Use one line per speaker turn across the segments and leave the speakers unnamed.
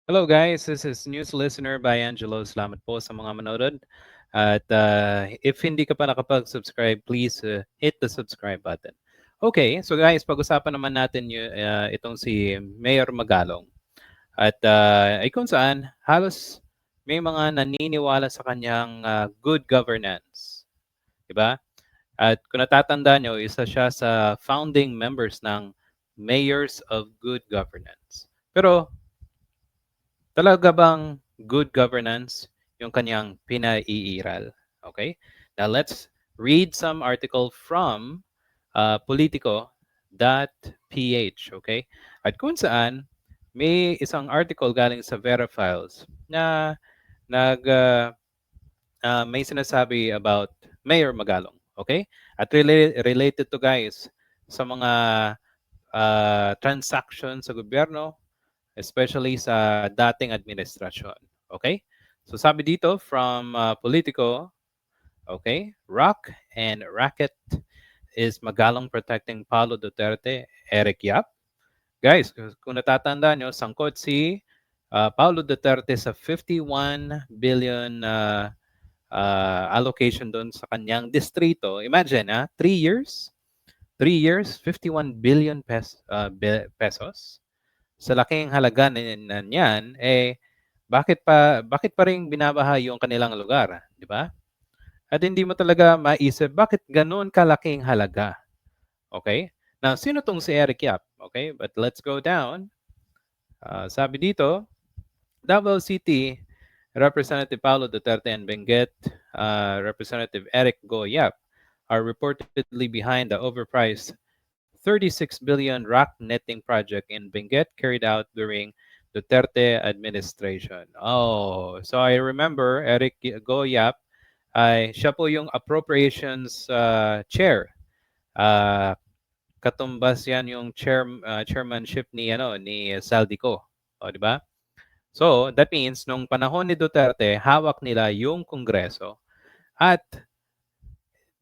Hello guys, this is News Listener by Angelo. Salamat po sa mga manood. At if hindi ka pa nakapag-subscribe, please hit the subscribe button. Okay, so guys, pag-usapan naman natin itong si Mayor Magalong. At ay kung saan halos may mga naniniwala sa kanyang good governance. Diba? At kung natatanda nyo, isa siya sa founding members ng Mayors of Good Governance. Pero talaga bang good governance yung kanyang pinaiiral? Okay? Now let's read some article from Politico.ph. Okay? At kung saan may isang article galing sa Verifiles na may sinasabi about Mayor Magalong. Okay? At related to guys sa mga transaction sa gobyerno, especially sa dating administrasyon. Okay? So sabi dito from Politico, okay, Rock and Racket is Magalong protecting Paulo Duterte, Eric Yap. Guys, kung natatanda nyo, sangkot si Paulo Duterte sa 51 billion allocation doon sa kanyang distrito. Imagine, 3 years? 3 years, 51 billion pesos? Sa laking halaga niyan, bakit pa rin binabaha yung kanilang lugar, di ba? At hindi mo talaga maisip bakit ganoon kalaking halaga. Okay? Now, sino tong si Eric Yap? Okay, but let's go down. Sabi dito, Davao City Representative Paulo Duterte and Benguet Representative Eric Go Yap are reportedly behind the overpriced 36 billion rock netting project in Benguet carried out during Duterte administration. Oh, so I remember Eric Goyap siya po yung appropriations chair. Uh, Katumbas yan yung chairmanship ni Saldico. O, di ba? So, that means nung panahon ni Duterte, hawak nila yung Kongreso at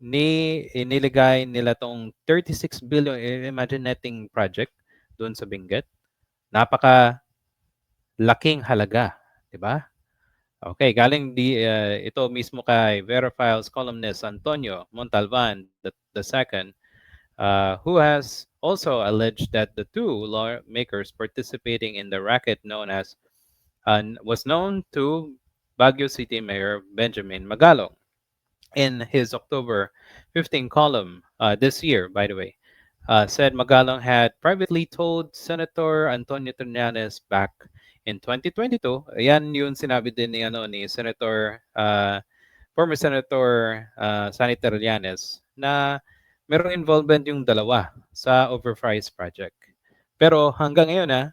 iniligay nila tong 36 billion, imagine netting project doon sa Benguet. Napaka laking halaga, 'di ba? Okay, galing ito mismo kay Verifiles columnist Antonio Montalvan the second, who has also alleged that the two lawmakers participating in the racket known as was known to Baguio City Mayor Benjamin Magalong. In his October 15 column this year, by the way, said Magalong had privately told Senator Antonio Trillanes back in 2022. Yan yung sinabi din ni Senator former Senator Sonny Trillanes na merong involvement yung dalawa sa overpriced project. Pero hanggang ngayon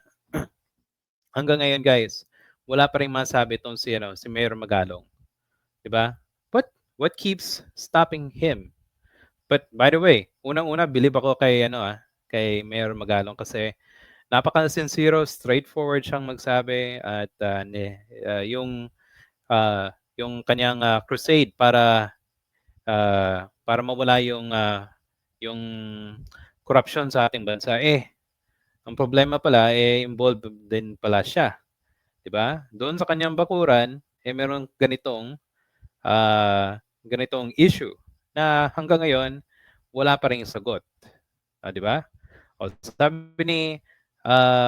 hanggang ngayon guys, wala pa rin masabi itong si Mayor Magalong, 'di ba? What keeps stopping him? But by the way, unang-una believe ako kay Mayor Magalong kasi napaka-sincere, straightforward siyang magsabi at yung kanyang crusade para mawala yung corruption sa ating bansa. Ang problema pala involved din pala siya, 'di ba? Doon sa kanyang bakuran meron ganitong issue na hanggang ngayon wala pa ring sagot. 'Di ba? O sabi ni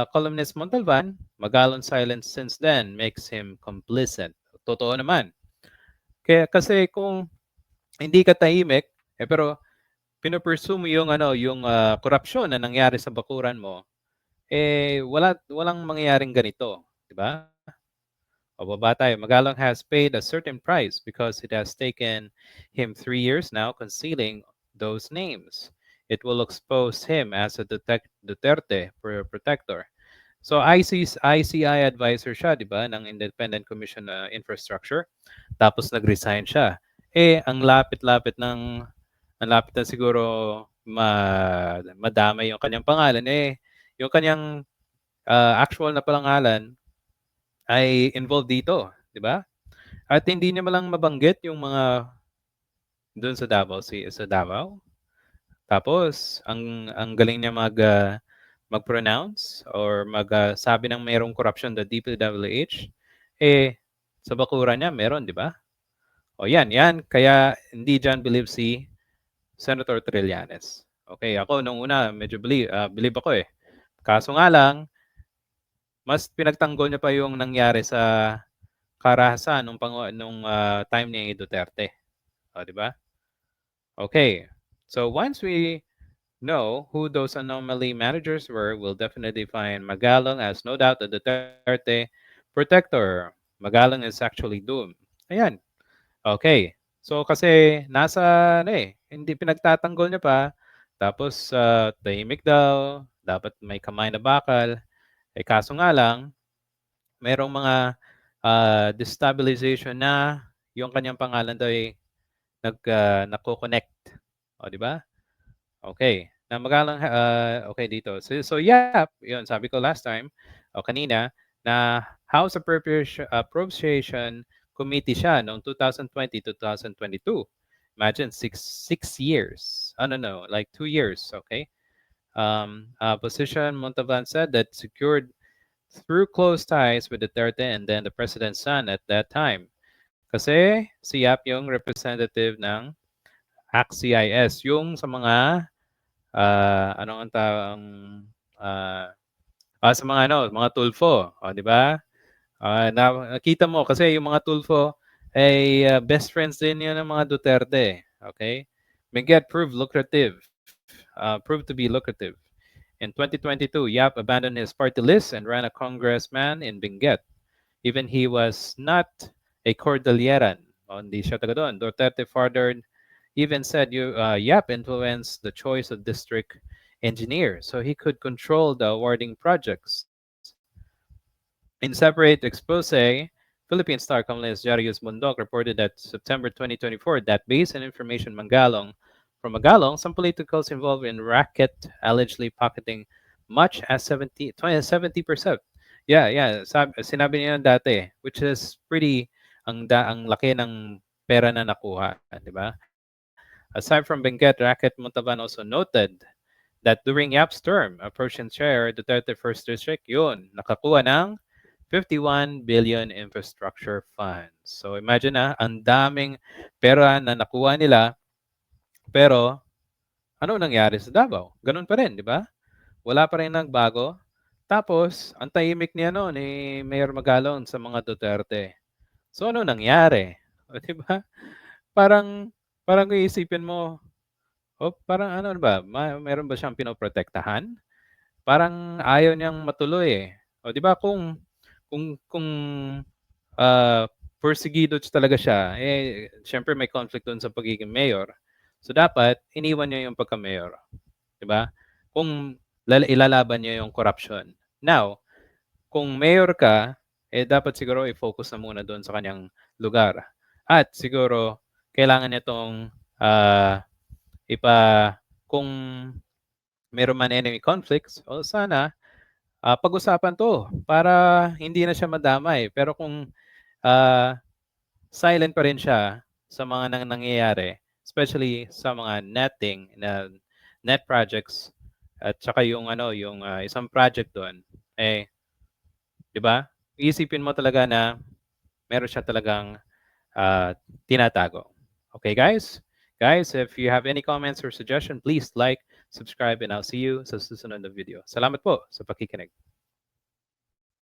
columnist Montalvan, Magalon's silence since then makes him complicit. Totoo naman. Kasi kung hindi ka tahimik, pero pino-pursue mo yung korupsyon na nangyari sa bakuran mo, walang mangyayaring ganito, 'di ba? O baba tayo. Magalong has paid a certain price because it has taken him 3 years now concealing those names. It will expose him as a Duterte protector. So ICI advisor siya, 'di ba, ng Independent Commission on Infrastructure. Tapos nag-resign siya. Ang lapit na siguro madama yung kanyang pangalan. Yung kanyang actual na pangalan ay involved dito, 'di ba? At hindi niya malang mabanggit yung mga doon sa Davao. Tapos ang galing niya mag-pronounce or magsabi ng mayroong corruption the DPWH, eh, sa bakuran niya meron, di ba? O yan. Kaya hindi dyan believe si Senator Trillanes. Okay, ako nung una medyo believe ako eh. Kaso nga lang, mas pinagtanggol niya pa yung nangyari sa karahasan nung time ni Duterte. O, di ba? Okay. So once we know who those anomaly managers were, we'll definitely find Magalong as no doubt the Duterte protector. Magalong is actually doomed. Ayan. Okay. So kasi nasa hindi pinagtatanggol niya pa. Tapos tahimik daw, dapat may kamay na bakal. Eh kaso nga lang, merong mga destabilization na yung kanyang pangalan daw ay nagko-connect. O, di ba? Okay. Na magalang okay dito. So yep, yun sabi ko last time o kanina na House Appropriation Committee siya noong 2020 to 2022. Imagine 6 years. No, like 2 years, okay? Position Montalban said that secured through close ties with Duterte and then the president's son at that time. Kasi si Yap yung representative ng ACT-CIS, yung sa mga ano ang tawag sa mga Tulfo, di ba? Nakita mo kasi yung mga Tulfo ay best friends din yun ng mga Duterte, okay? Benguet proved to be lucrative. In 2022, Yap abandoned his party list and ran a congressman in Benguet. Even he was not a Cordilleran. Hindi siya taga doon. Duterte further even said Yap influenced the choice of district engineer so he could control the awarding projects. In separate expose, Philippine Star columnist Jarius Mundok reported that September 2024 that based on information from Magalong, some politicals involved in racket allegedly pocketing much as 70%. Yeah. Sinabi niya yun dati, which is pretty ang laki ng pera na nakuha, di ba? Aside from Benguet, Racket Montalban also noted that during Yap's term, approaching chair, Duterte First District, yun, nakakuha ng 51 billion infrastructure funds. So imagine ang daming pera na nakuha nila, pero ano nangyari sa Davao? Ganun pa rin, di ba? Wala pa rin nagbago. Tapos, ang tahimik niya ni Mayor Magalong sa mga Duterte. So ano nangyari? O, di ba? Parang kung iisipin mo, parang ano ba, meron ba siyang pinoprotektahan? Parang ayaw niyang matuloy eh. O, di ba kung uh, perseguido talaga siya, syempre may conflict doon sa pagiging mayor. So dapat iniwan niya yung pagka-mayor, 'di ba? Kung ilalaban niya yung corruption. Now, kung mayor ka, dapat siguro i-focus na muna doon sa kanyang lugar. At siguro kailangan nitong kung meron man enemy conflicts, sana pag-usapan to para hindi na siya madamay. Pero kung silent pa rin siya sa mga nangyayari, especially sa mga net projects at saka yung isang project doon, 'di ba? Iisipin mo talaga na meron siya talagang tinatago. Okay, guys? Guys, if you have any comments or suggestion, please like, subscribe, and I'll see you sa susunod na video. Salamat po sa pakikinig.